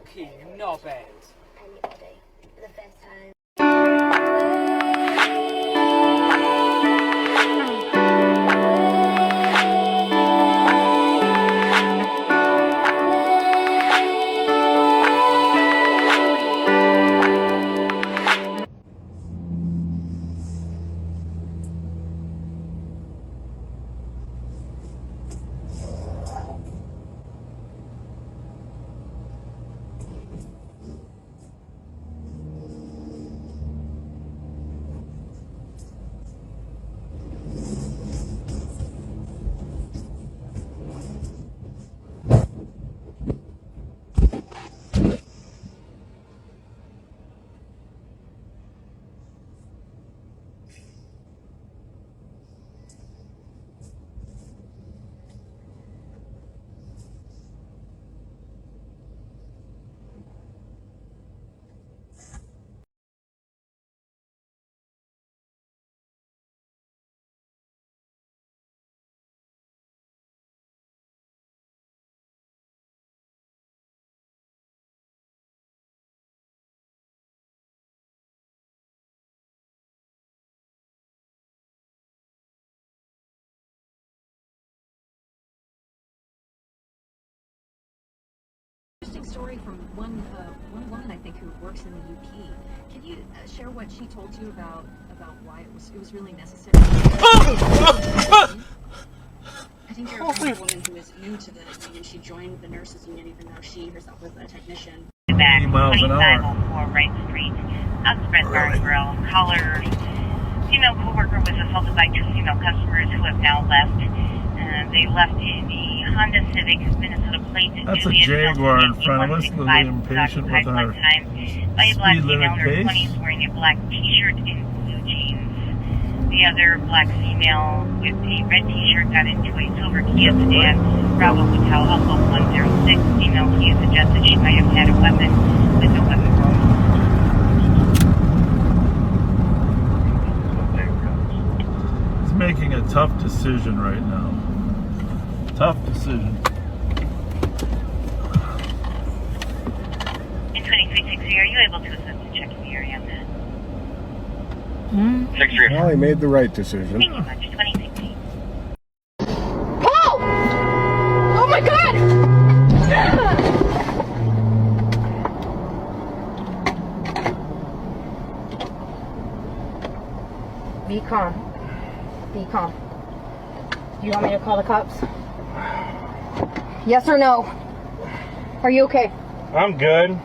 fucking knobhead. Anybody. The first time. Story from one woman I think who works in the UP. Can you share what she told you about why it was really necessary? I think you're a woman who is new to the union. She joined the nurses union even though she herself was a technician. Back 80 miles an hour. 2504 Wright Street. That's Red Barn Grill. Caller, female co-worker was assaulted by two female customers who have now left. They left in the Honda Civic Minnesota plate. That's a Jaguar in front of us, a little impatient with our by a black speed female limit in her pace. 20s wearing a black t-shirt and blue jeans. The other black female with a red t-shirt got into a silver Kia sedan. Bravo Hotel Alpha 106. Female Kia suggested she might have had a weapon with no weapon. He's making a tough decision right now. Tough decision. In 2360, are you able to assist in checking the area on that? Well, he made the right decision. Thank you much. 2060. Oh! Oh my god! Be calm. Be calm. Do you want me to call the cops? Yes or no? Are you okay? I'm good.